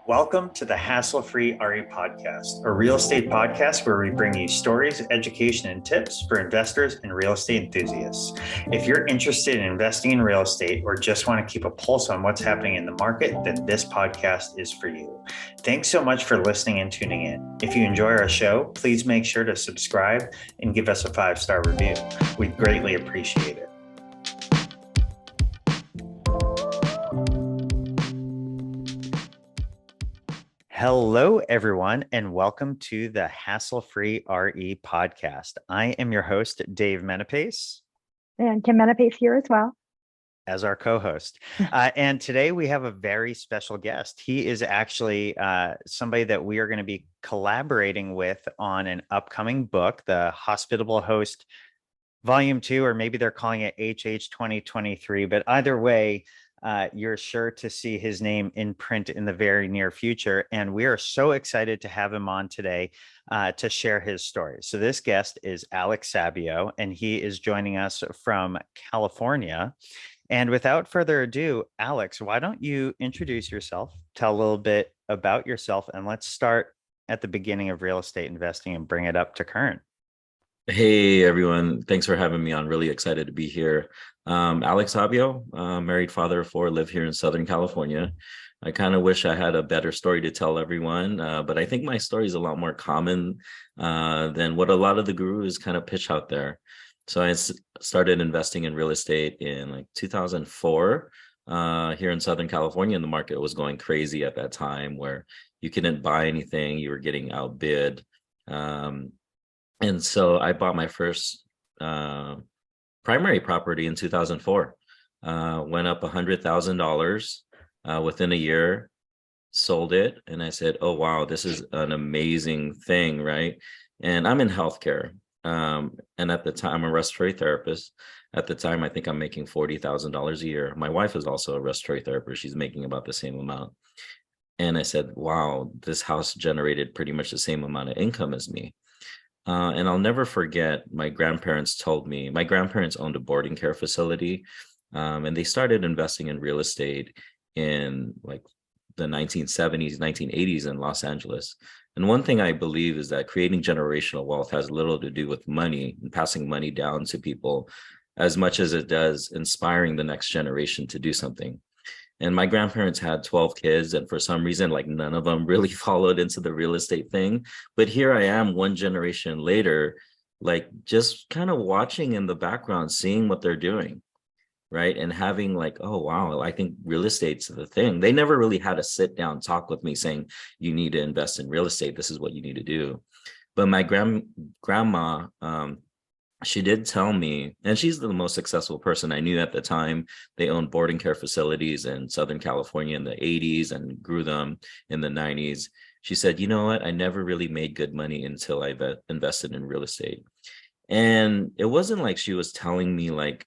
Welcome to the Hassle-Free RE Podcast, a real estate podcast where we bring you stories, education, and tips for investors and real estate enthusiasts. If you're interested in investing in real estate or just want to keep a pulse on what's happening in the market, then this podcast is for you. Thanks so much for listening and tuning in. If you enjoy our show, please make sure to subscribe and give us a 5-star review. We'd greatly appreciate it. Hello, everyone, and welcome to the Hassle-Free RE podcast. I am your host, Dave Menapace. And Kim Menapace here as well. As our co-host. And today we have a very special guest. He is actually somebody that we are going to be collaborating with on an upcoming book, The Hospitable Host Volume 2, or maybe they're calling it HH 2023. But either way, you're sure to see his name in print in the very near future. And we are so excited to have him on today to share his story. So this guest is Alex Sabio, and he is joining us from California. And without further ado, Alex, why don't you introduce yourself, tell a little bit about yourself, and let's start at the beginning of real estate investing and bring it up to current. Hey, everyone. Thanks for having me on. Really excited to be here. Alex Sabio, married father of 4, live here in Southern California. I kind of wish I had a better story to tell everyone, but I think my story is a lot more common than what a lot of the gurus kind of pitch out there. So I started investing in real estate in like 2004 here in Southern California, and the market was going crazy at that time where you couldn't buy anything, you were getting outbid. And so I bought my first primary property in 2004, went up $100,000 within a year, sold it. And I said, oh, wow, this is an amazing thing, right? And I'm in healthcare. And at the time, I'm a respiratory therapist. At the time, I think I'm making $40,000 a year. My wife is also a respiratory therapist. She's making about the same amount. And I said, wow, this house generated pretty much the same amount of income as me. And I'll never forget, my grandparents owned a boarding care facility, and they started investing in real estate in like the 1970s, 1980s in Los Angeles. And one thing I believe is that creating generational wealth has little to do with money and passing money down to people as much as it does inspiring the next generation to do something. And my grandparents had 12 kids, and for some reason, like none of them really followed into the real estate thing. But here I am, one generation later, like just kind of watching in the background, seeing what they're doing, right? And having like, oh, wow, I think real estate's the thing. They never really had a sit down talk with me saying, you need to invest in real estate. This is what you need to do. But my grandma, she did tell me, and she's the most successful person I knew at the time. They owned boarding care facilities in Southern California in the 80s and grew them in the 90s. She said, you know what? I never really made good money until I invested in real estate. And it wasn't like she was telling me like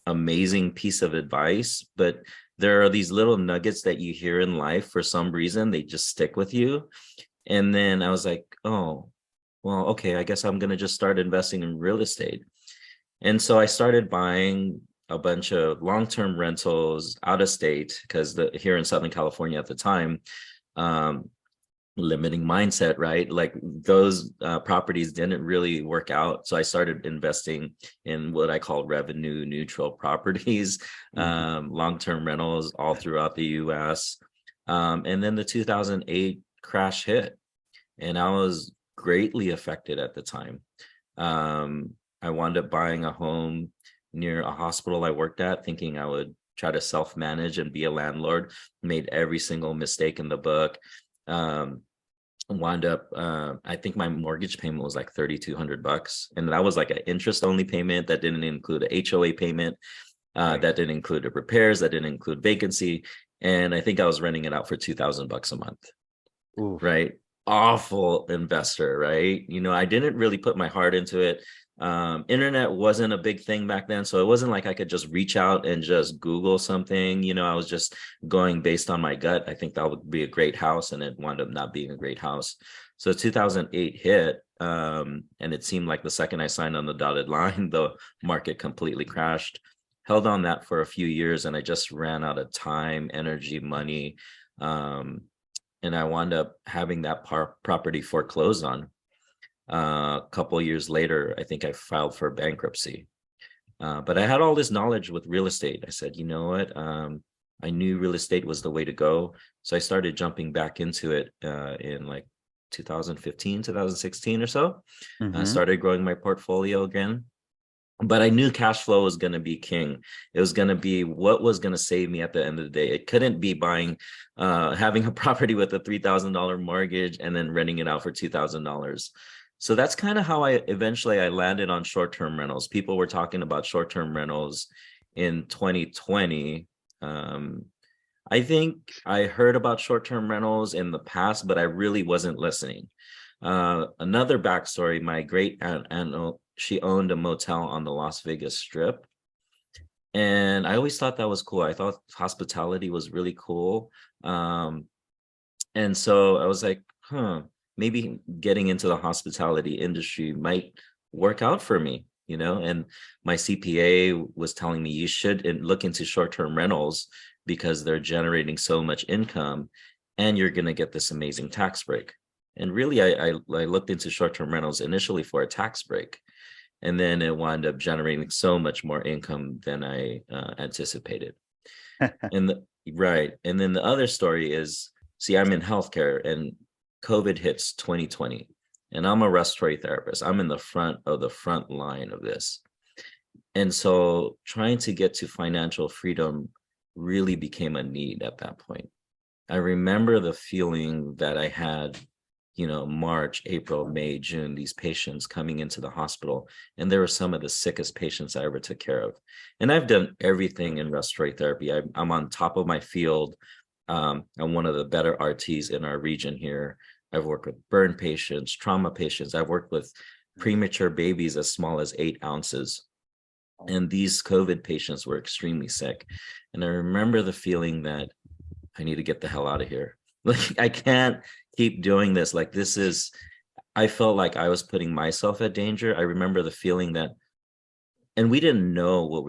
amazing piece of advice, but there are these little nuggets that you hear in life for some reason, they just stick with you. And then I was like, oh, well, okay, I guess I'm going to just start investing in real estate. And so I started buying a bunch of long-term rentals out of state because here in Southern California at the time, limiting mindset, right? Like those properties didn't really work out. So I started investing in what I call revenue neutral properties, long-term rentals all throughout the US. And then the 2008 crash hit, and I was greatly affected at the time. I wound up buying a home near a hospital I worked at, thinking I would try to self-manage and be a landlord. Made every single mistake in the book. Wound up, I think my mortgage payment was like $3,200, and that was like an interest-only payment that didn't include a HOA payment, that didn't include the repairs, that didn't include vacancy, and I think I was renting it out for $2,000 a month. Ooh. Right? Awful investor, right? You know, I didn't really put my heart into it. Internet wasn't a big thing back then, so it wasn't like I could just reach out and just Google something. You know, I was just going based on my gut. I think that would be a great house, and it wound up not being a great house. So 2008 hit, and it seemed like the second I signed on the dotted line, the market completely crashed. Held on that for a few years, and I just ran out of time, energy, money. and I wound up having that property foreclosed on. A couple of years later, I think I filed for bankruptcy. But I had all this knowledge with real estate. I said, you know what? I knew real estate was the way to go. So I started jumping back into it in like 2015, 2016 or so. I started growing my portfolio again. But I knew cash flow was going to be king. It was going to be what was going to save me at the end of the day. It couldn't be having a property with a $3,000 mortgage and then renting it out for $2,000. So that's kind of how I landed on short-term rentals. People were talking about short-term rentals in 2020. I think I heard about short-term rentals in the past, but I really wasn't listening. Another backstory, my great aunt, she owned a motel on the Las Vegas Strip. And I always thought that was cool. I thought hospitality was really cool. And so I was like, maybe getting into the hospitality industry might work out for me, you know? And my CPA was telling me you should look into short-term rentals because they're generating so much income and you're going to get this amazing tax break. And really, I looked into short-term rentals initially for a tax break. And then it wound up generating so much more income than I anticipated. And then the other story is, see, I'm in healthcare and COVID hits 2020, and I'm a respiratory therapist. I'm in the front line of this. And so trying to get to financial freedom really became a need at that point. I remember the feeling that I had, March, April, May, June, these patients coming into the hospital, and they were some of the sickest patients I ever took care of. And I've done everything in respiratory therapy. I'm on top of my field. I'm one of the better RTs in our region here. I've worked with burn patients, trauma patients. I've worked with premature babies as small as 8 ounces. And these COVID patients were extremely sick. And I remember the feeling that I need to get the hell out of here. Like, I can't keep doing this. Like, I felt like I was putting myself at danger. I remember the feeling that, and we didn't know what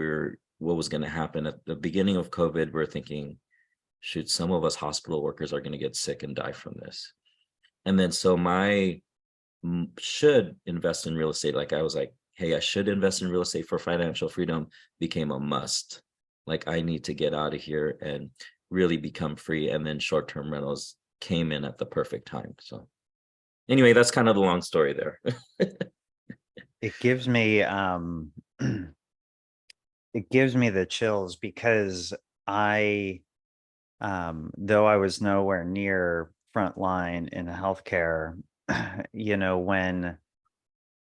was going to happen at the beginning of COVID. We're thinking, shoot, some of us hospital workers are going to get sick and die from this. And then so should invest in real estate. Like, I was like, hey, I should invest in real estate for financial freedom became a must. Like, I need to get out of here and really become free. And then short-term rentals came in at the perfect time. So anyway, that's kind of the long story there. It gives me the chills because though I was nowhere near frontline in healthcare, when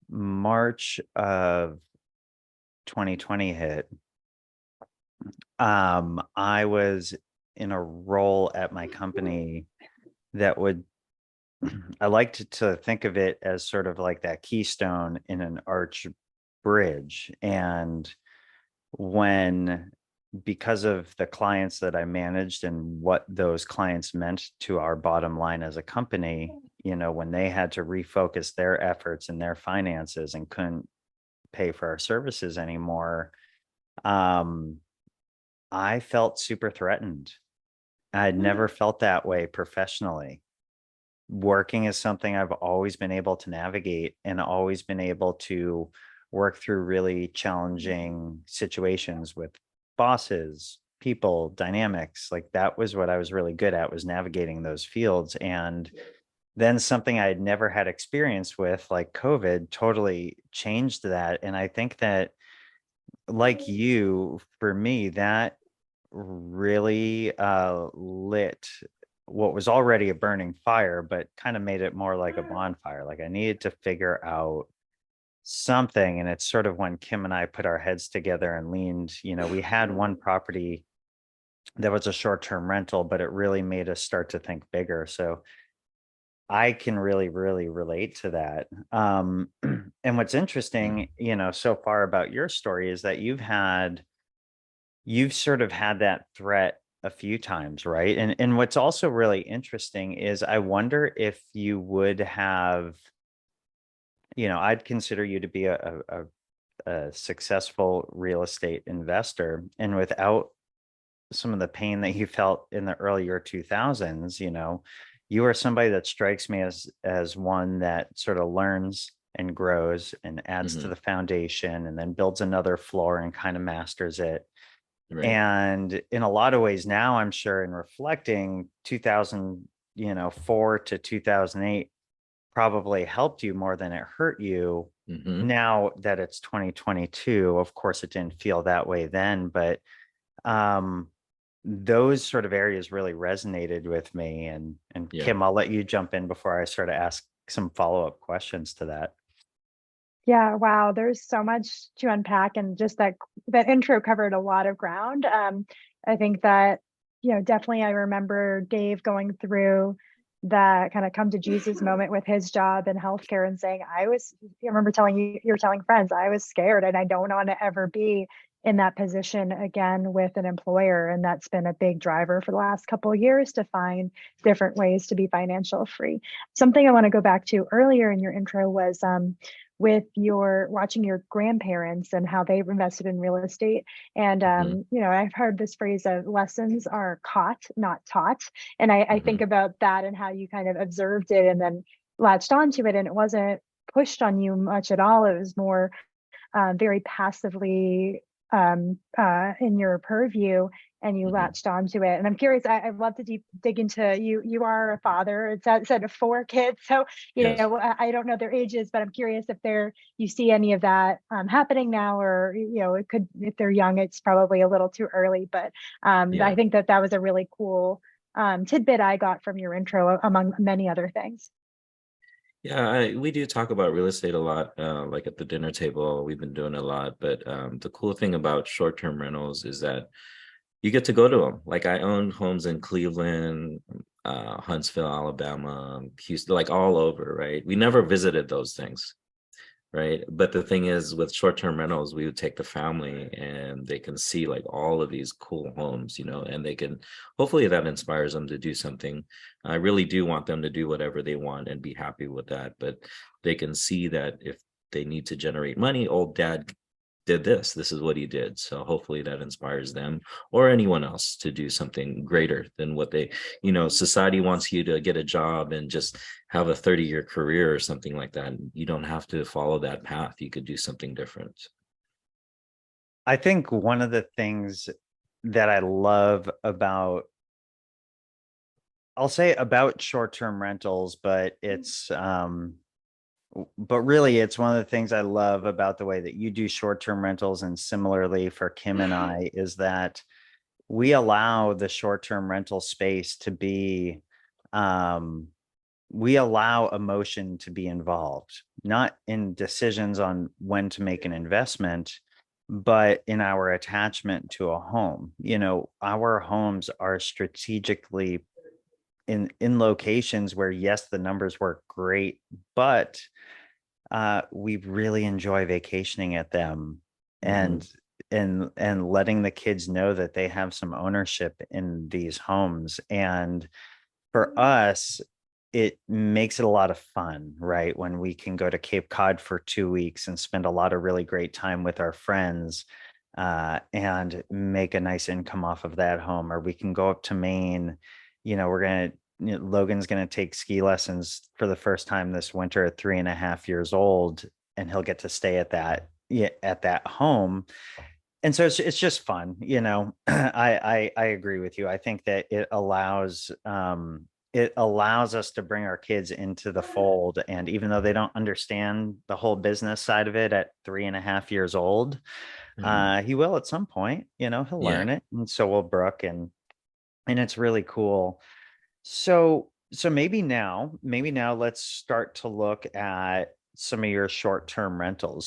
March of 2020 hit, I was in a role at my company that I like to think of it as sort of like that keystone in an arch bridge. And because of the clients that I managed and what those clients meant to our bottom line as a company, when they had to refocus their efforts and their finances and couldn't pay for our services anymore, I felt super threatened. I'd never felt that way professionally. Working is something I've always been able to navigate and always been able to work through really challenging situations with bosses, people, dynamics. Like, that was what I was really good at, was navigating those fields. And then something I had never had experience with, like COVID, totally changed that. And I think that, like you, for me, that really lit what was already a burning fire, but kind of made it more like a bonfire. Like, I needed to figure out something. And it's sort of when Kim and I put our heads together and leaned, we had one property that was a short-term rental, but it really made us start to think bigger. So I can really, really relate to that. And what's interesting, so far about your story is that you've sort of had that threat a few times, right? And what's also really interesting is I wonder if you would have, I'd consider you to be a successful real estate investor, and without some of the pain that you felt in the earlier 2000s, you are somebody that strikes me as one that sort of learns and grows and adds to Hmm. the foundation and then builds another floor and kind of masters it. Right. And in a lot of ways now, I'm sure in reflecting 2004 to 2008 probably helped you more than it hurt you. Hmm. Now that it's 2022, of course it didn't feel that way then, but um those sort of areas really resonated with me. And Yeah. Kim, I'll let you jump in before I sort of ask some follow-up questions to that. Yeah, wow, there's so much to unpack, and just that intro covered a lot of ground. I think that, definitely I remember Dave going through that kind of come to Jesus moment with his job in healthcare and saying, I remember telling you were telling friends, I was scared and I don't want to ever be in that position again with an employer. And that's been a big driver for the last couple of years to find different ways to be financial free. Something I want to go back to earlier in your intro was with your watching your grandparents and how they've invested in real estate. And Hmm. I've heard this phrase of lessons are caught, not taught. And I think Hmm. about that and how you kind of observed it and then latched onto it, and it wasn't pushed on you much at all. It was more very passively in your purview, and you Hmm. latched onto it. And I'm curious, I'd love to dig into you. You are a father. It said 4 kids. So, Yes. I don't know their ages, but I'm curious if you see any of that happening now, or, it could, if they're young, it's probably a little too early. But I Yeah. think that was a really cool tidbit I got from your intro, among many other things. Yeah, we do talk about real estate a lot, like at the dinner table. We've been doing a lot, but the cool thing about short-term rentals is that you get to go to them. Like I own homes in Cleveland, Huntsville, Alabama, Houston, like all over, right? We never visited those things, right? But the thing is, with short-term rentals, we would take the family and they can see like all of these cool homes, and they can, hopefully that inspires them to do something. I really do want them to do whatever they want and be happy with that, but they can see that if they need to generate money, old dad did this is what he did. So hopefully that inspires them or anyone else to do something greater than what society wants you to get a job and just have a 30-year career or something like that. You don't have to follow that path. You could do something different. I think one of the things that I love about, I'll say about short-term rentals, but really it's one of the things I love about the way that you do short-term rentals, and similarly for Kim and I, is that we allow the short-term rental space to be, um, we allow emotion to be involved, not in decisions on when to make an investment, but in our attachment to a home. Our homes are strategically in locations where, yes, the numbers work great, but we really enjoy vacationing at them, Hmm. and and letting the kids know that they have some ownership in these homes. And for us, it makes it a lot of fun, right? When we can go to Cape Cod for 2 weeks and spend a lot of really great time with our friends, and make a nice income off of that home. Or we can go up to Maine. Logan's gonna take ski lessons for the first time this winter at 3.5 years old, and he'll get to stay at that, yeah, at that home. And so it's just fun. I agree with you. I think that it allows us to bring our kids into the fold. And even though they don't understand the whole business side of it at 3.5 years old, Hmm. he will at some point. He'll Yeah. learn it, and so will Brooke. And it's really cool. So maybe now let's start to look at some of your short-term rentals.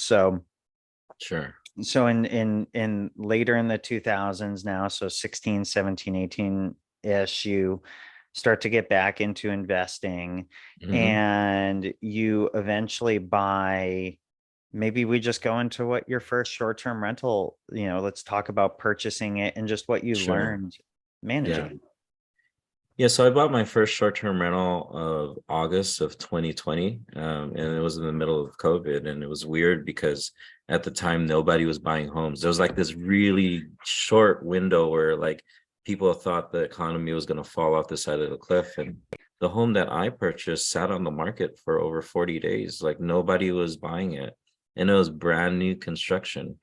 Sure. So in later in the 2000s now, so 16, 17, 18 ish, you start to get back into investing, Hmm. and you eventually buy. Maybe we just go into what your first short-term rental, let's talk about purchasing it and just what you Sure. learned managing Yeah. it. Yeah, so I bought my first short-term rental of August of 2020, and it was in the middle of COVID, and it was weird because at the time nobody was buying homes. There was like this really short window where like people thought the economy was going to fall off the side of the cliff, and the home that I purchased sat on the market for over 40 days. Like nobody was buying it. And it was brand new construction.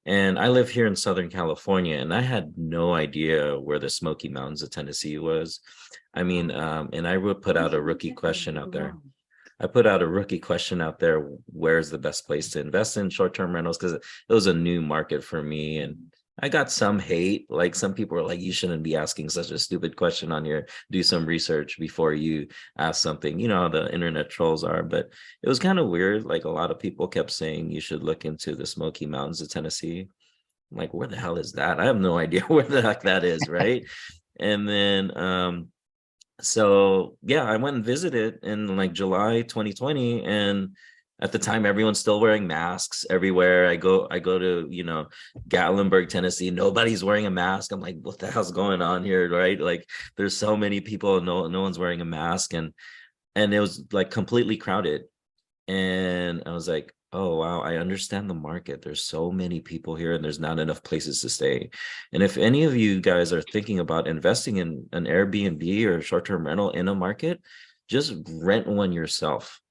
And I live here in Southern California, and I had no idea where the Smoky Mountains of Tennessee was. I mean, and I would put out a rookie question out there. I put out a rookie question out there. Where's the best place to invest in short-term rentals? Because it was a new market for me. And I got some hate. Like some people were like, you shouldn't be asking such a stupid question on your, do some research before you ask something. You know how the internet trolls are, but it was kind of weird. Like a lot of people kept saying you should look into the Smoky Mountains of Tennessee. I'm like, where the hell is that? I have no idea where the heck that is, right? And then so yeah, I went and visited in like July 2020, and at the time everyone's still wearing masks everywhere. I go to, Gatlinburg, Tennessee, nobody's wearing a mask. I'm like, what the hell's going on here, right? Like there's so many people, no one's wearing a mask, and it was like completely crowded. And I was like, oh, wow, I understand the market. There's so many people here and there's not enough places to stay. And if any of you guys are thinking about investing in an Airbnb or short-term rental in a market, just rent one yourself.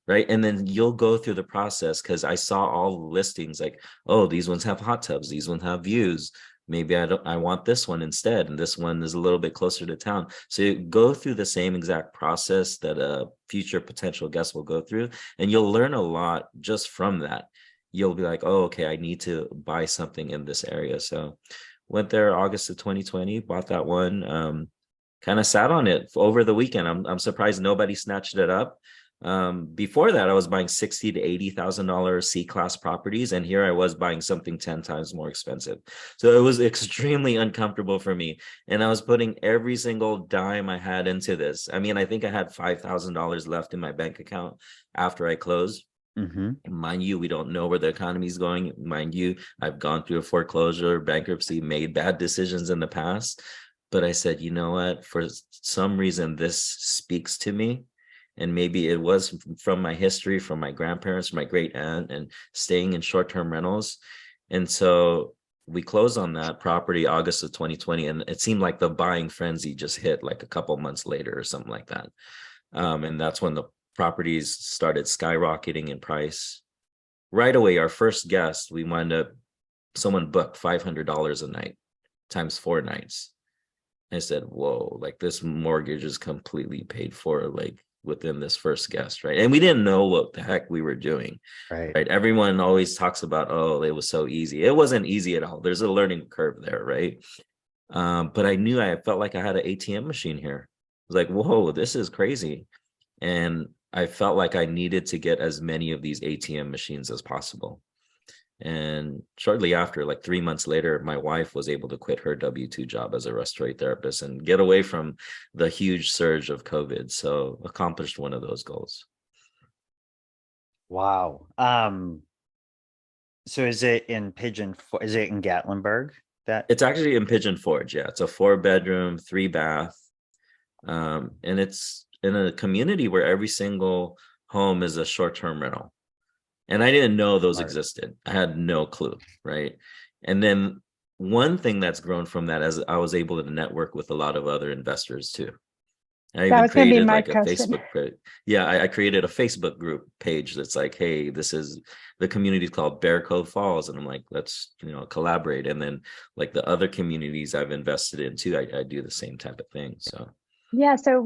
Right. And then you'll go through the process, because I saw all the listings like, oh, these ones have hot tubs, these ones have views. Maybe I want this one instead, and this one is a little bit closer to town. So you go through the same exact process that a future potential guest will go through, and you'll learn a lot just from that. You'll be like, oh, okay, I need to buy something in this area. So went there August of 2020, bought that one, kind of sat on it over the weekend. I'm surprised nobody snatched it up. Before that, I was buying $60,000 to $80,000 C-class properties, and here I was buying something 10 times more expensive. So it was extremely uncomfortable for me, and I was putting every single dime I had into this. I mean, I think I had $5,000 left in my bank account after I closed. Mind you, we don't know where the economy is going. Mind you, I've gone through a foreclosure, bankruptcy, made bad decisions in the past. But I said, you know what? For some reason, this speaks to me. And maybe it was from my history, from my grandparents, my great aunt, and staying in short-term rentals. And so we closed on that property August of 2020, and it seemed like the buying frenzy just hit like a couple months later or something like that. And that's when the properties started skyrocketing in price. Right away, our first guest, we wound up, someone booked $500 a night times 4 nights. I said, whoa, like this mortgage is completely paid for, like within this first guest, right? And we didn't know what the heck we were doing, right? Everyone always talks about, oh, it was so easy. It wasn't easy at all. There's a learning curve there, right? But I felt like I had an ATM machine here. I was like, whoa, this is crazy. And I felt like I needed to get as many of these ATM machines as possible. And shortly after, like 3 months later, my wife was able to quit her W-2 job as a respiratory therapist and get away from the huge surge of COVID. So accomplished one of those goals. Wow. So is it in is it in Gatlinburg? It's actually in Pigeon Forge. Yeah. It's a 4-bedroom, 3-bath. And it's in a community where every single home is a short-term rental. And I didn't know those existed. I had no clue, right? And then one thing that's grown from that is I was able to network with a lot of other investors too. I even created like a Facebook group. Yeah, I created a Facebook group page that's like, hey, this is the community called Bear Cove Falls. And I'm like, let's, collaborate. And then like the other communities I've invested in too, I do the same type of thing. So yeah, so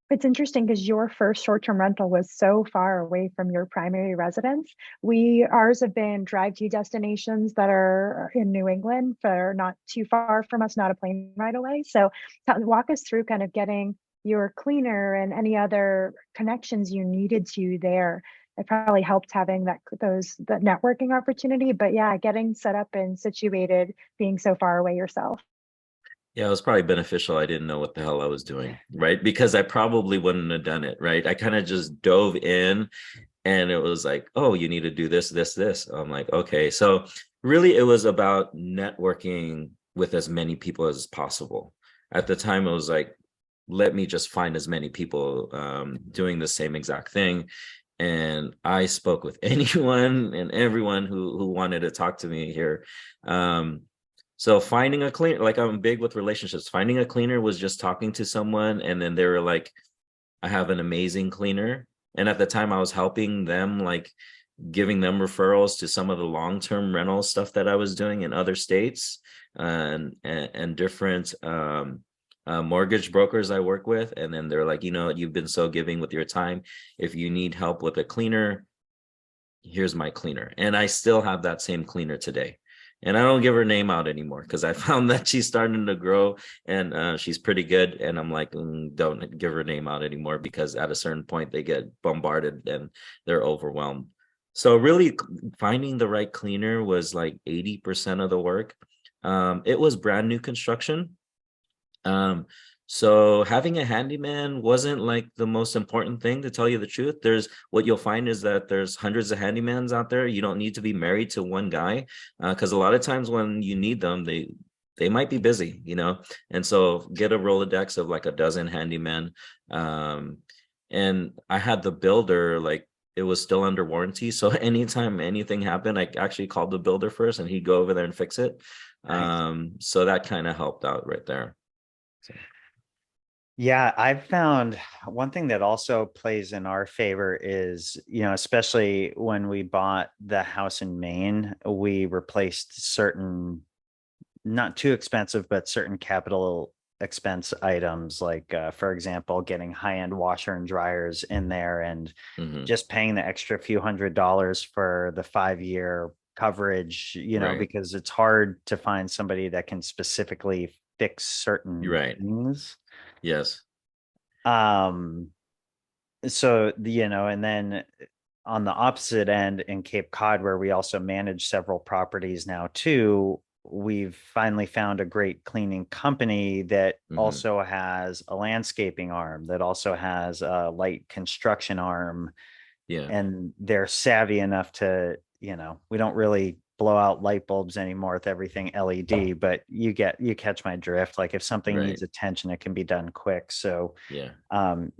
it's interesting because your first short-term rental was so far away from your primary residence. Ours have been drive-to destinations that are in New England, that are not too far from us, not a plane ride away. So walk us through kind of getting your cleaner and any other connections you needed to there. It probably helped having that networking opportunity, but yeah, getting set up and situated, being so far away yourself. Yeah, it was probably beneficial. I didn't know what the hell I was doing, right? Because I probably wouldn't have done it, right? I kind of just dove in, and it was like, oh, you need to do this, this, this. I'm like, okay. So really it was about networking with as many people as possible. At the time, it was like, let me just find as many people doing the same exact thing. And I spoke with anyone and everyone who wanted to talk to me here. So finding a cleaner, like I'm big with relationships. Finding a cleaner was just talking to someone, and then they were like, I have an amazing cleaner. And at the time I was helping them, like giving them referrals to some of the long-term rental stuff that I was doing in other states, and different mortgage brokers I work with. And then they're like, you've been so giving with your time. If you need help with a cleaner, here's my cleaner. And I still have that same cleaner today. And I don't give her name out anymore because I found that she's starting to grow, and she's pretty good. And I'm like, don't give her name out anymore, because at a certain point they get bombarded and they're overwhelmed. So really finding the right cleaner was like 80% of the work. It was brand new construction. So having a handyman wasn't like the most important thing, to tell you the truth. There's what you'll find is that there's hundreds of handymans out there. You don't need to be married to one guy, because a lot of times when you need them, they might be busy, and so get a Rolodex of like a dozen handymen. And I had the builder, like, it was still under warranty, so anytime anything happened, I actually called the builder first and he'd go over there and fix it. Nice. So that kind of helped out right there. So. Yeah, I've found one thing that also plays in our favor is, especially when we bought the house in Maine, we replaced certain, not too expensive, but certain capital expense items, like, for example, getting high-end washer and dryers in there, and Mhm. just paying the extra few $100s for the 5-year coverage, Right. because it's hard to find somebody that can specifically fix You're certain right. things. Yes. Um, so and then on the opposite end in Cape Cod, where we also manage several properties now too, we've finally found a great cleaning company that Hmm. also has a landscaping arm, that also has a light construction arm, Yeah. and they're savvy enough to, we don't really blow out light bulbs anymore with everything LED, but you catch my drift. Like if something Right. needs attention, it can be done quick. So Yeah. um,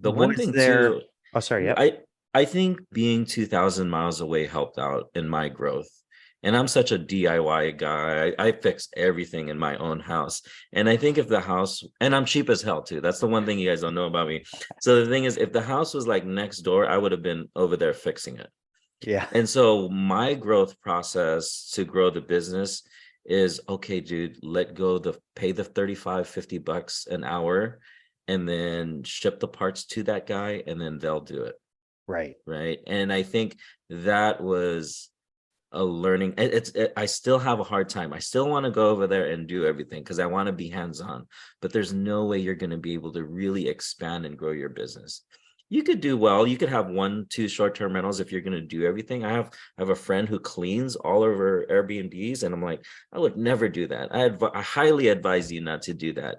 The one was thing there? too, Oh, sorry. Yep. I think being 2,000 miles away helped out in my growth. And I'm such a DIY guy. I fix everything in my own house. And I think if the house, and I'm cheap as hell too. That's the one thing you guys don't know about me. So the thing is, if the house was like next door, I would have been over there fixing it. Yeah. And so my growth process to grow the business is, okay, dude, let go the pay the 35, $50 an hour, and then ship the parts to that guy, and then they'll do it. Right. Right. And I think that was a learning. I still have a hard time. I still want to go over there and do everything because I want to be hands-on, but there's no way you're going to be able to really expand and grow your business. You could do well. You could have 1, 2 short-term rentals if you're going to do everything. I have a friend who cleans all of her Airbnbs, and I'm like, I would never do that. I highly advise you not to do that.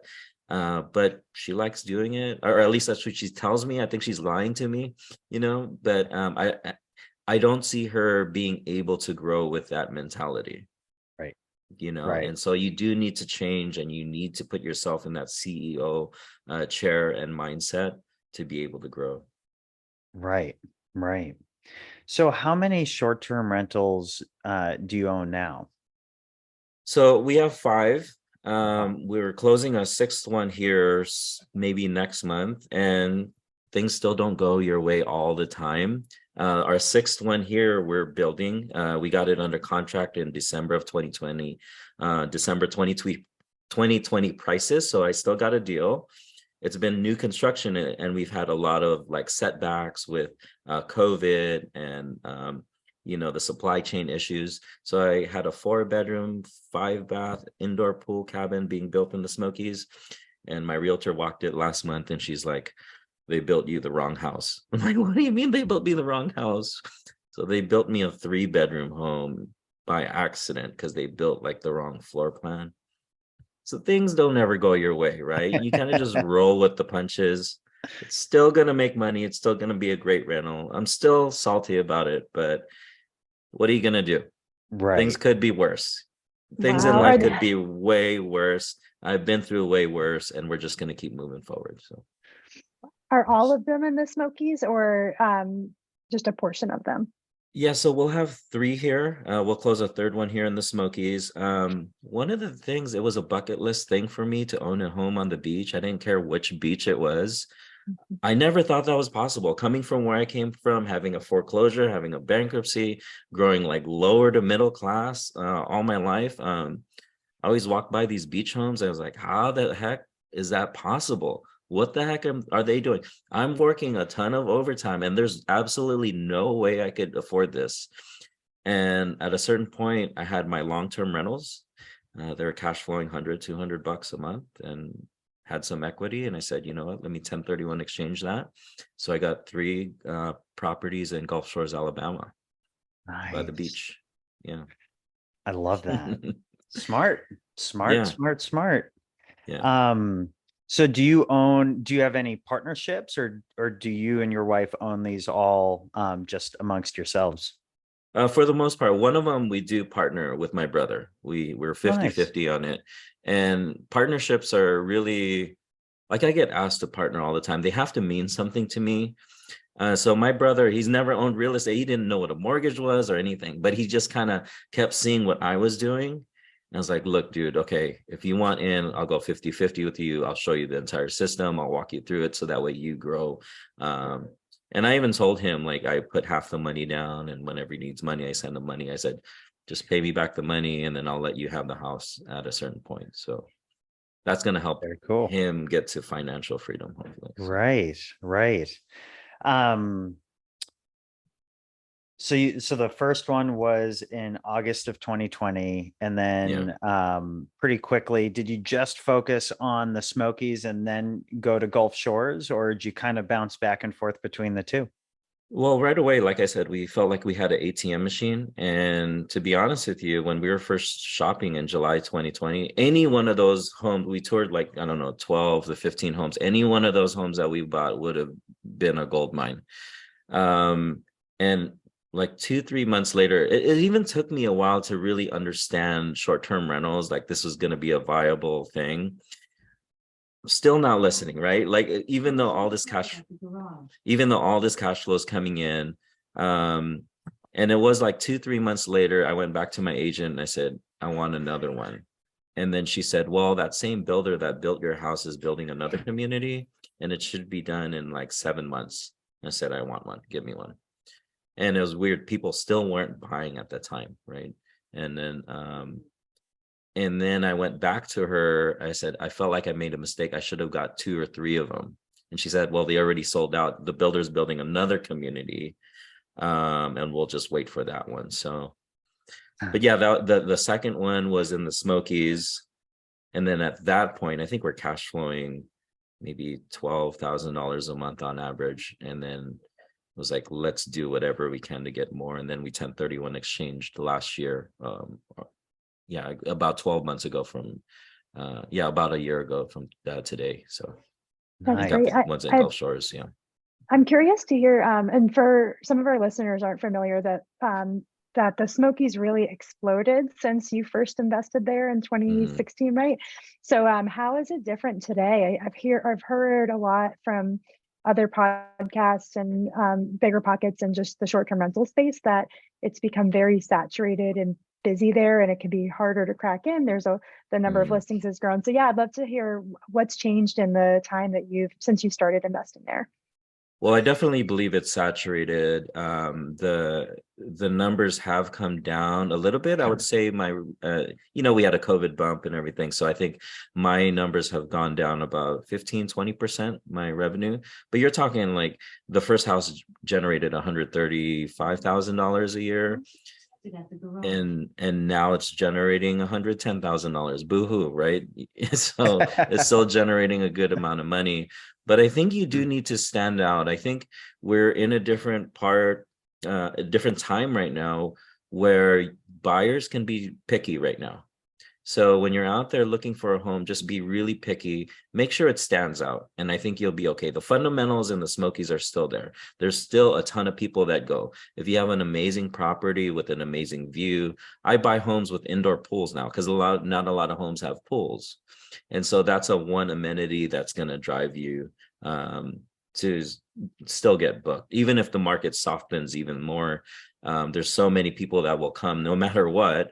But she likes doing it, or at least that's what she tells me. I think she's lying to me, but I don't see her being able to grow with that mentality, Right. and Right. so you do need to change, and you need to put yourself in that CEO chair and mindset to be able to grow. Right. Right. So how many short-term rentals do you own now? So we have 5. Wow. We're closing a 6th one here maybe next month, and things still don't go your way all the time. Our 6th one here we're building. We got it under contract in December of 2020, December 2020 prices. So I still got a deal. It's been new construction, and we've had a lot of like setbacks with COVID and the supply chain issues. So I had a 4-bedroom, 5-bath indoor pool cabin being built in the Smokies, and my realtor walked it last month, and she's like, "They built you the wrong house." I'm like, "What do you mean they built me the wrong house?" So they built me a 3-bedroom home by accident because they built like the wrong floor plan. So things don't ever go your way, right? You kind of just roll with the punches. It's still going to make money. It's still going to be a great rental. I'm still salty about it, but what are you going to do? Things Right. could be worse. Things in Wow. life could be way worse. I've been through way worse, and we're just going to keep moving forward. So, Are all of them in the Smokies or just a portion of them? Yeah, so we'll have three here. We'll close a third one here in the Smokies. One of the things, it was a bucket list thing for me to own a home on the beach. I didn't care which beach it was. I never thought that was possible. Coming from where I came from, having a foreclosure, having a bankruptcy, growing like lower to middle class all my life. I always walked by these beach homes. I was like, how the heck is that possible? What the heck are they doing? I'm working a ton of overtime and there's absolutely no way I could afford this. And at a certain point, I had my long-term rentals. They were cash flowing 100, $200 a month and had some equity. And I said, you know what, let me 1031 exchange that. So I got three properties in Gulf Shores, Alabama by the Nice. beach. Yeah. I love that. Smart, smart, Yeah. smart, smart. Yeah. So do you have any partnerships, or do you and your wife own these all just amongst yourselves? For the most part, one of them we do partner with my brother. We're Oh, nice. 50-50 on it. And partnerships are really, like, I get asked to partner all the time. They have to mean something to me. So my brother, he's never owned real estate. He didn't know what a mortgage was or anything, but he just kind of kept seeing what I was doing. And I was like, look, dude, okay, if you want in, I'll go 50-50 with you. I'll show you the entire system. I'll walk you through it so that way you grow. Um, and I even told him, like, I put half the money down, and whenever he needs money, I send him money. I said, just pay me back the money, and then I'll let you have the house at a certain point. So that's going to help Very cool. him get to financial freedom, hopefully. So, Right, right. Um, so the first one was in August of 2020, and yeah. then pretty quickly, did you just focus on the Smokies and then go to Gulf Shores, or did you kind of bounce back and forth between the two? Well, right away, like I said, we felt like we had an ATM machine. And to be honest with you, when we were first shopping in July 2020, any one of those homes, we toured like, I don't know, 12 to 15 homes. Any one of those homes that we bought would have been a gold mine. Um, and like 2, 3 months later, it even took me a while to really understand short-term rentals, like this was going to be a viable thing. Still not listening, right? Like even though all this cash flow is coming in, um, and it was like 2, 3 months later, I went back to my agent and I said, I want another one. And then she said, well, that same builder that built your house is building another community and it should be done in like 7 months. I said, I want one, give me one. And it was weird, people still weren't buying at the time, right? And then I went back to her. I said, I felt like I made a mistake. I should have got 2 or 3 of them. And she said, well, they already sold out. The builder's building another community. And we'll just wait for that one. So, but yeah, the second one was in the Smokies. And then at that point, I think we're cash flowing maybe $12,000 a month on average. And then it was like, let's do whatever we can to get more. And then we 1031 exchanged last year. Yeah, about 12 months ago from about a year ago from today. So That's I got great. the ones in Gulf Shores. Yeah. I'm curious to hear, and for some of our listeners aren't familiar that the Smokies really exploded since you first invested there in Mhm. 2016, right? So how is it different today? I've heard a lot from other podcasts and bigger pockets and just the short-term rental space that it's become very saturated and busy there, and it can be harder to crack in. The number of Mhm. listings has grown. So yeah, I'd love to hear what's changed in the time that since you started investing there. Well, I definitely believe it's saturated. The numbers have come down a little bit. I would say we had a COVID bump and everything. So I think my numbers have gone down about 15-20%, my revenue. But you're talking like the first house generated $135,000 a year. And now it's generating $110,000. Boo-hoo, right? So it's still generating a good amount of money. But I think you do need to stand out. I think we're in a different a different time right now where buyers can be picky right now. So when you're out there looking for a home, just be really picky, make sure it stands out. And I think you'll be okay. The fundamentals in the Smokies are still there. There's still a ton of people that go. If you have an amazing property with an amazing view, I buy homes with indoor pools now because not a lot of homes have pools. And so that's one amenity that's going to drive you to still get booked, even if the market softens even more. There's so many people that will come no matter what,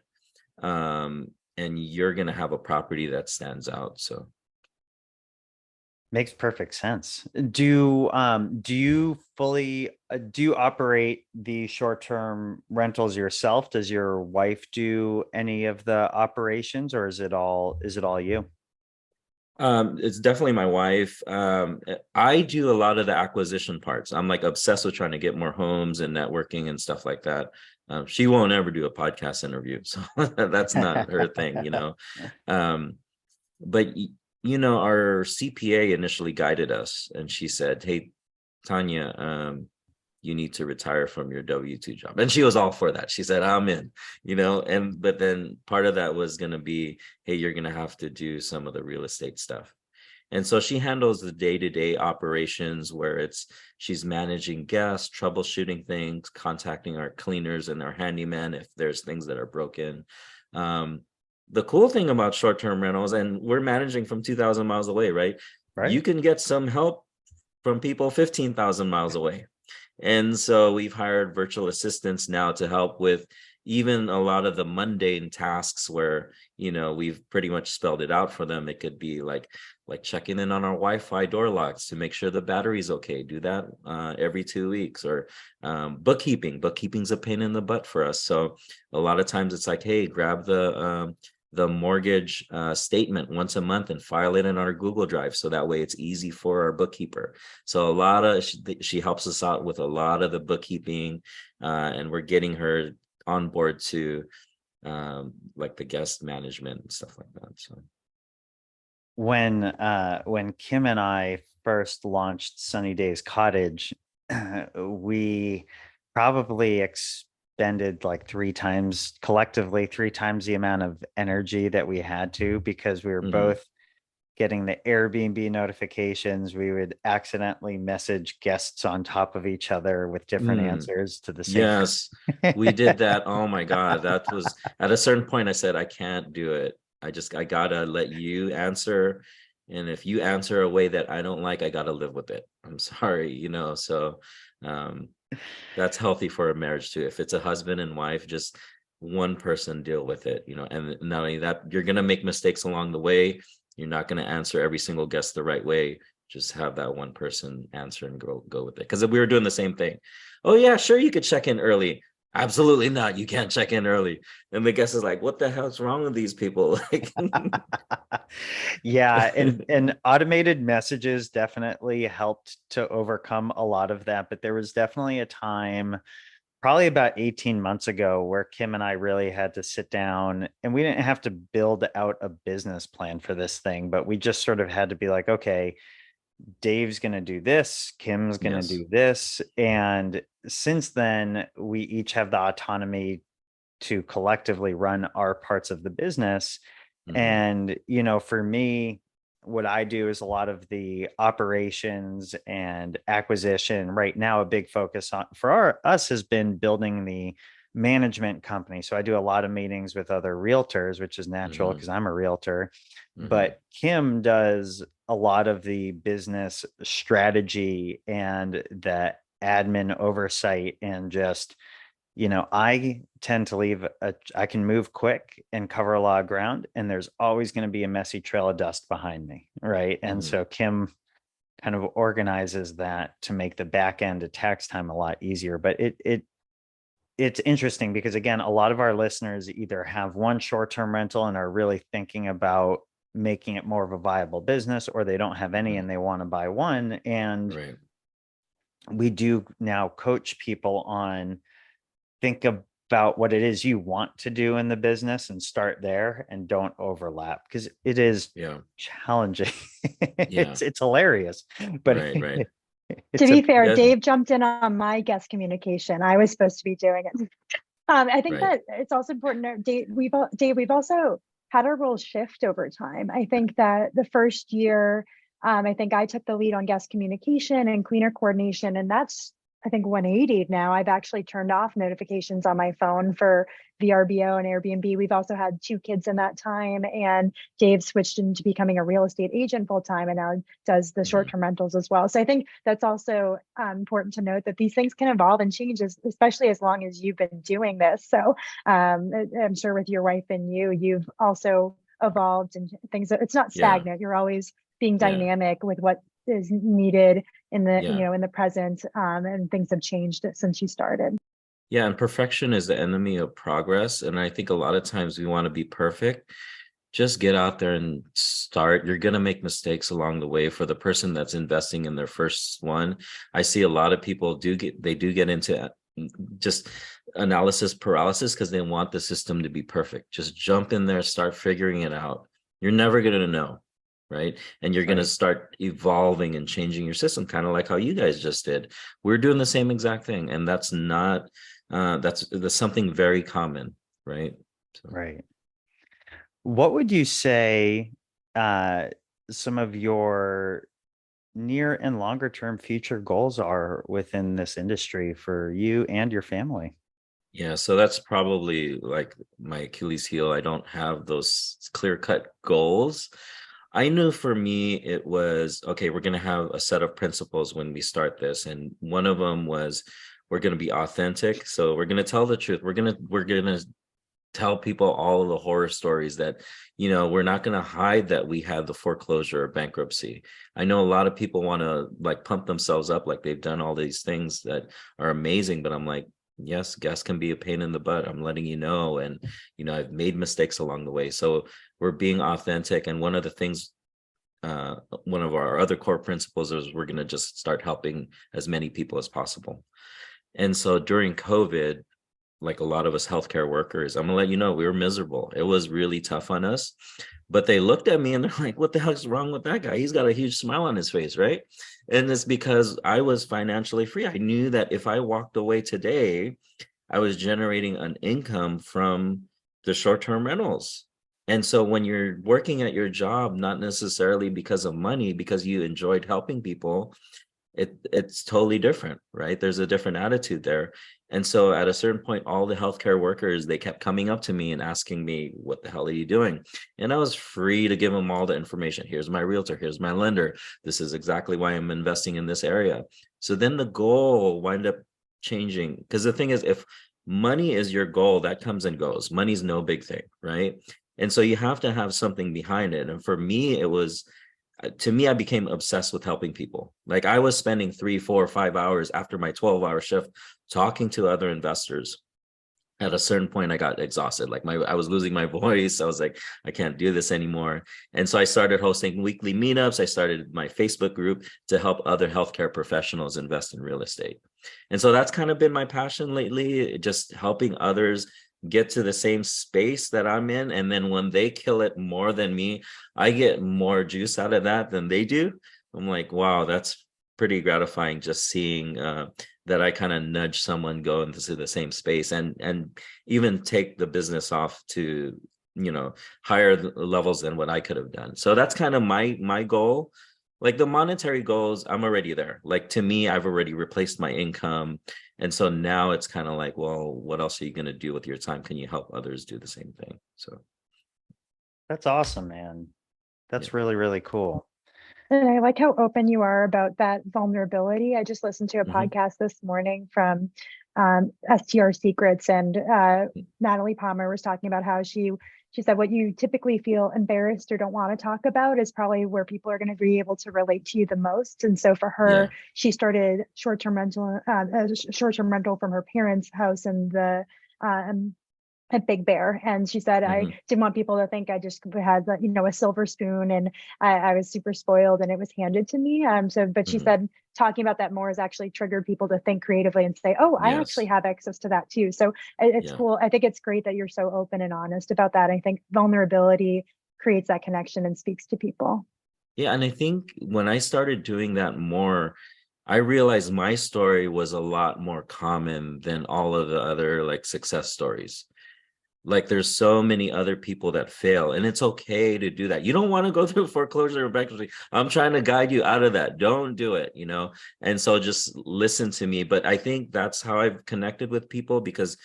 and you're going to have a property that stands out. So Makes perfect sense. Do you fully do you operate the short-term rentals yourself? Does your wife do any of the operations, or is it all you? it's definitely my wife. I do a lot of the acquisition parts. I'm like obsessed with trying to get more homes and networking and stuff like that. She won't ever do a podcast interview, so that's not her thing, you know. Um, but our CPA initially guided us, and she said, "Hey, Tanya, you need to retire from your W-2 job." And she was all for that. She said, "I'm in," and but then part of that was going to be, "Hey, you're going to have to do some of the real estate stuff." And so she handles the day-to-day operations where she's managing guests, troubleshooting things, contacting our cleaners and our handyman if there's things that are broken. The cool thing about short-term rentals, and we're managing from 2,000 miles away, right? Right. You can get some help from people 15,000 miles away. And so we've hired virtual assistants now to help with even a lot of the mundane tasks where, we've pretty much spelled it out for them. It could be like checking in on our Wi-Fi door locks to make sure the battery's okay. Do that every 2 weeks. Or bookkeeping. Bookkeeping's a pain in the butt for us. So a lot of times it's like, hey, grab the mortgage statement once a month and file it in our Google Drive, so that way it's easy for our bookkeeper. So she helps us out with a lot of the bookkeeping, and we're getting her on board to like the guest management and stuff like that. So When Kim and I first launched Sunny Days Cottage, we probably expended like collectively three times the amount of energy that we had to, because we were both getting the Airbnb notifications. We would accidentally message guests on top of each other with different answers to the same. Yes, we did that. Oh my God. That was at a certain point I said, I can't do it. I gotta let you answer. And if you answer a way that I don't like, I gotta live with it. I'm sorry, so that's healthy for a marriage too. If it's a husband and wife, just one person deal with it, and not only that, you're gonna make mistakes along the way. You're not gonna answer every single guest the right way. Just have that one person answer and go with it. Because we were doing the same thing. Oh yeah, sure, you could check in early. Absolutely not. You can't check in early. And the guest is like, what the hell's wrong with these people? Like, Yeah, and automated messages definitely helped to overcome a lot of that, but there was definitely a time probably about 18 months ago where Kim and I really had to sit down, and we didn't have to build out a business plan for this thing, but we just sort of had to be like, okay, Dave's going to do this, Kim's going to yes. do this. And since then, we each have the autonomy to collectively run our parts of the business. And, for me, what I do is a lot of the operations and acquisition. Right now, a big focus for us has been building the management company. So I do a lot of meetings with other realtors, which is natural because I'm a realtor. But Kim does a lot of the business strategy and the admin oversight, and just, I tend to I can move quick and cover a lot of ground, and there's always going to be a messy trail of dust behind me. Right. And so Kim kind of organizes that to make the back end of tax time a lot easier. But it's interesting because, again, a lot of our listeners either have one short-term rental and are really thinking about making it more of a viable business, or they don't have any and they want to buy one. And Right. we do now coach people on, think about what it is you want to do in the business and start there, and don't overlap, because it is challenging. It's hilarious, but Right. To be fair, yeah. Dave jumped in on my guest communication. I was supposed to be doing it. I think that it's also important to Dave, we've also had our roles shift over time. I think that the first year, I think I took the lead on guest communication and cleaner coordination, and that's I think 180 now. I've actually turned off notifications on my phone for VRBO and Airbnb. We've also had 2 kids in that time, and Dave switched into becoming a real estate agent full time and now does the short-term rentals as well. So I think that's also important to note that these things can evolve and change, especially as long as you've been doing this. So I'm sure with your wife and you've also evolved and things. It's not Yeah, stagnant. You're always being yeah, dynamic with what is needed in the yeah. in the present, and things have changed since you started. Yeah, and perfection is the enemy of progress. And I think a lot of times we want to be perfect. Just get out there and start. You're going to make mistakes along the way. For the person that's investing in their first one, I see a lot of people do get into just analysis paralysis because they want the system to be perfect. Just jump in there, start figuring it out. You're never going to know, right? And you're going to start evolving and changing your system, kind of like how you guys just did. We're doing the same exact thing, and that's not that's something very common, right? So. Right. What would you say some of your near and longer term future goals are within this industry for you and your family? Yeah, so that's probably like my Achilles heel. I don't have those clear-cut goals. I knew for me it was okay, we're going to have a set of principles when we start this, and one of them was we're going to be authentic. So we're going to tell the truth. We're going to tell people all of the horror stories that, we're not going to hide that we had the foreclosure or bankruptcy. I know a lot of people want to like pump themselves up like they've done all these things that are amazing, but I'm like, yes, gas can be a pain in the butt. I'm letting you know. And, I've made mistakes along the way. So we're being authentic. And one of the things, one of our other core principles is we're going to just start helping as many people as possible. And so during COVID, like a lot of us healthcare workers, I'm gonna let you know, we were miserable. It was really tough on us. But they looked at me and they're like, what the hell's wrong with that guy? He's got a huge smile on his face, right? And it's because I was financially free. I knew that if I walked away today, I was generating an income from the short-term rentals. And so when you're working at your job, not necessarily because of money, because you enjoyed helping people, it's totally different, right? There's a different attitude there. And so at a certain point, all the healthcare workers, they kept coming up to me and asking me, what the hell are you doing? And I was free to give them all the information. Here's my realtor, here's my lender. This is exactly why I'm investing in this area. So then the goal wind up changing. Because the thing is, if money is your goal, that comes and goes. Money's no big thing, right? And so you have to have something behind it. And for me, it was, to me, I became obsessed with helping people. Like I was spending 3, 4, 5 hours after my 12-hour shift talking to other investors. At a certain point, I got exhausted. Like I was losing my voice. I was like, I can't do this anymore. And so I started hosting weekly meetups. I started my Facebook group to help other healthcare professionals invest in real estate. And so that's kind of been my passion lately, just helping others get to the same space that I'm in. And then when they kill it more than me, I get more juice out of that than they do. I'm like, wow, that's pretty gratifying just seeing that I kind of nudge someone go into the same space and even take the business off to, higher levels than what I could have done. So that's kind of my goal. Like the monetary goals, I'm already there. Like to me, I've already replaced my income. And so now it's kind of like, well, what else are you going to do with your time? Can you help others do the same thing? So That's awesome, man. That's really, really cool. And I like how open you are about that vulnerability. I just listened to a podcast this morning from STR Secrets, and Natalie Palmer was talking about how she said what you typically feel embarrassed or don't want to talk about is probably where people are going to be able to relate to you the most. And so for her, she started short-term rental from her parents' house in the at Big Bear. And she said, I didn't want people to think I just had, a silver spoon and I was super spoiled and it was handed to me. But she said, talking about that more has actually triggered people to think creatively and say, oh, I actually have access to that too. So it's cool. I think it's great that you're so open and honest about that. I think vulnerability creates that connection and speaks to people. Yeah. And I think when I started doing that more, I realized my story was a lot more common than all of the other like success stories. Like there's so many other people that fail, and it's okay to do that. You don't want to go through foreclosure or bankruptcy. I'm trying to guide you out of that. Don't do it, you know? And so just listen to me. But I think that's how I've connected with people, because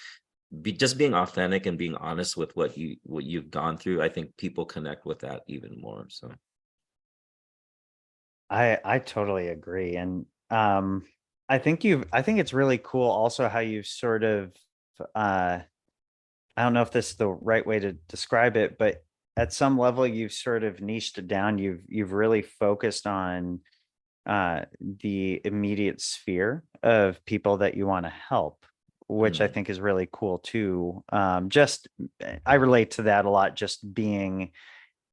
just being authentic and being honest with what you've gone through, I think people connect with that even more. So I totally agree. And I think it's really cool also how you've sort of I don't know if this is the right way to describe it, but at some level you've sort of niched it down. You've really focused on the immediate sphere of people that you want to help, which I mm, think is really cool too. Just I relate to that a lot, just being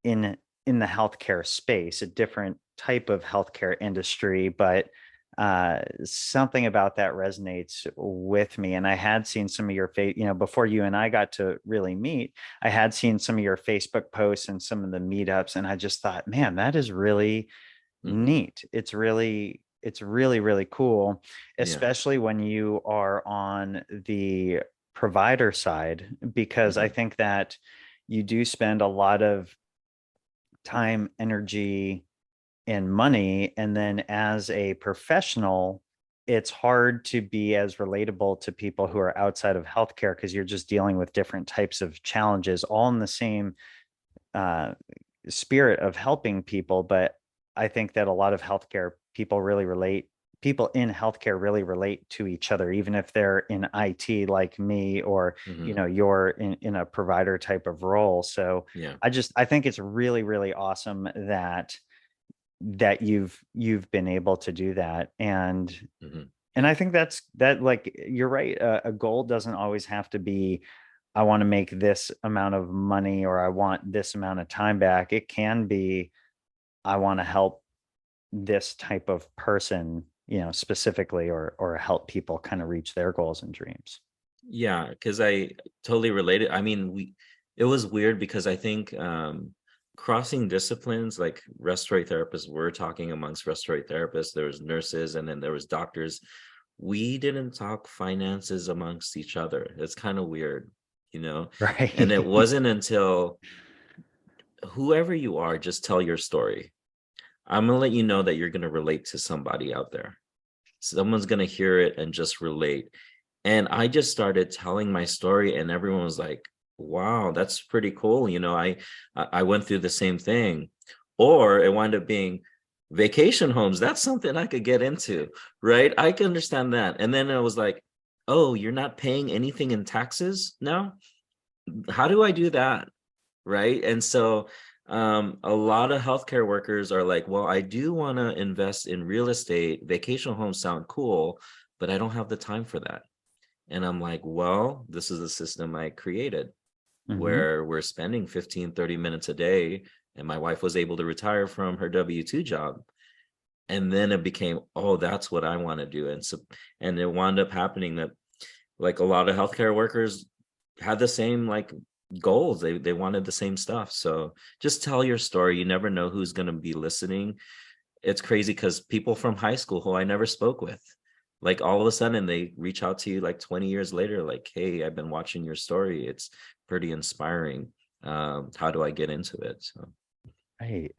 in the healthcare space, a different type of healthcare industry, but something about that resonates with me. And I had seen some of your before you and I got to really meet, I had seen some of your Facebook posts and some of the meetups, and I just thought, man, that is really mhm. neat. It's really, really cool, Yeah. especially when you are on the provider side, because I Mhm. think that you do spend a lot of time, energy, and money. And then as a professional, it's hard to be as relatable to people who are outside of healthcare because you're just dealing with different types of challenges, all in the same uh, spirit of helping people. But I think that a lot of healthcare people really relate. People in healthcare really relate to each other, even if they're in IT like me, or Mhm. you're in a provider type of role. So Yeah. I think it's really, really awesome that you've been able to do that. Mhm. And I think that, like, you're right. A goal doesn't always have to be, I want to make this amount of money or I want this amount of time back. It can be, I want to help this type of person, specifically, or help people kind of reach their goals and dreams. Yeah, because I totally related. I mean, it was weird because I think crossing disciplines, like respiratory therapists were talking amongst respiratory therapists, there was nurses, and then there was doctors. We didn't talk finances amongst each other. It's kind of weird, you know? And it Right. wasn't until, whoever you are, just tell your story. I'm gonna let you know that you're gonna relate to somebody out there. Someone's gonna hear it and just relate. And I just started telling my story, and everyone was like, wow, that's pretty cool. I went through the same thing. Or it wound up being vacation homes. That's something I could get into, right? I can understand that. And then I was like, oh, you're not paying anything in taxes now? How do I do that? Right. And so a lot of healthcare workers are like, well, I do want to invest in real estate. Vacation homes sound cool, but I don't have the time for that. And I'm like, well, this is the system I created, Hmm. where we're spending 15, 30 minutes a day. And my wife was able to retire from her W-2 job. And then it became, oh, that's what I want to do. And it wound up happening that, like, a lot of healthcare workers had the same, like, goals. They wanted the same stuff. So just tell your story. You never know who's going to be listening. It's crazy because people from high school who I never spoke with, like, all of a sudden they reach out to you like 20 years later, like, hey, I've been watching your story. It's pretty inspiring. How do I get into it? So Right.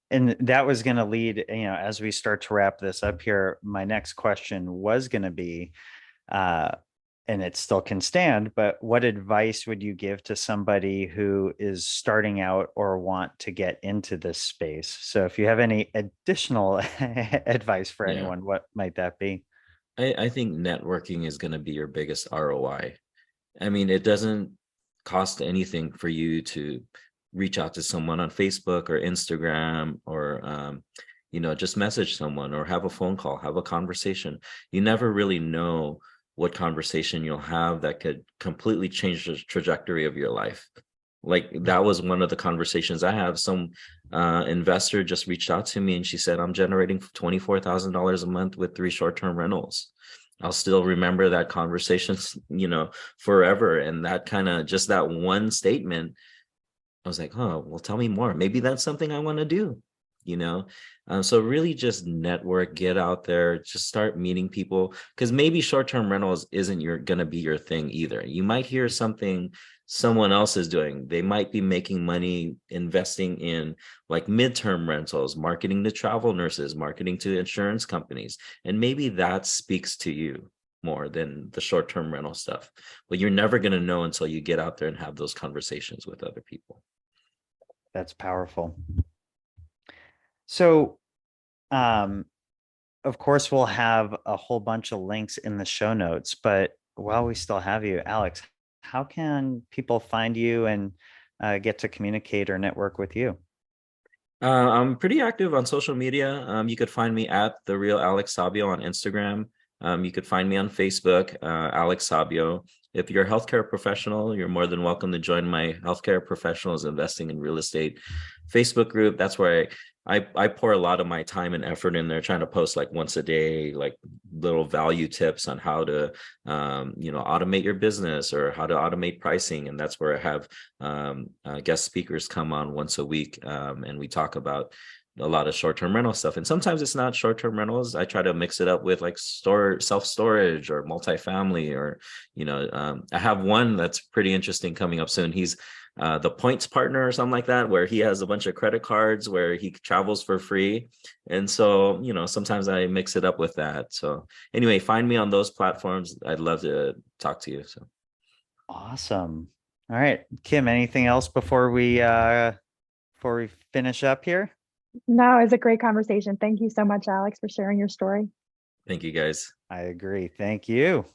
And that was going to lead, as we start to wrap this up here, my next question was going to be, uh, and it still can stand, but what advice would you give to somebody who is starting out or want to get into this space? So if you have any additional advice for yeah, anyone, what might that be? I think networking is going to be your biggest ROI. I mean, it doesn't cost anything for you to reach out to someone on Facebook or Instagram, or just message someone or have a phone call, have a conversation. You never really know what conversation you'll have that could completely change the trajectory of your life. Like, that was one of the conversations I have. Some investor just reached out to me and she said, I'm generating $24,000 a month with 3 short-term rentals. I'll still remember that conversation, forever. And that kind of, just that one statement, I was like, oh, well, tell me more. Maybe that's something I want to do, you know? So really just network, get out there, just start meeting people, because maybe short-term rentals isn't going to be your thing either. You might hear something someone else is doing. They might be making money investing in like midterm rentals, marketing to travel nurses, marketing to insurance companies. And maybe that speaks to you more than the short-term rental stuff. But you're never going to know until you get out there and have those conversations with other people. That's powerful. So, of course, we'll have a whole bunch of links in the show notes, but while we still have you, Alex, how can people find you and get to communicate or network with you? I'm pretty active on social media. You could find me at The Real Alex Sabio on Instagram. You could find me on Facebook, Alex Sabio. If you're a healthcare professional, you're more than welcome to join my Healthcare Professionals Investing in Real Estate Facebook group. That's where I pour a lot of my time and effort in there, trying to post like once a day, like little value tips on how to, automate your business or how to automate pricing. And that's where I have guest speakers come on once a week, and we talk about a lot of short-term rental stuff. And sometimes it's not short-term rentals. I try to mix it up with like self-storage or multifamily, or I have one that's pretty interesting coming up soon. He's the points partner or something like that, where he has a bunch of credit cards where he travels for free. And so, sometimes I mix it up with that. So anyway, find me on those platforms. I'd love to talk to you. So Awesome. All right, Kim, anything else before we finish up here? No, it's a great conversation. Thank you so much, Alex, for sharing your story. thank you guys. I agree. Thank you.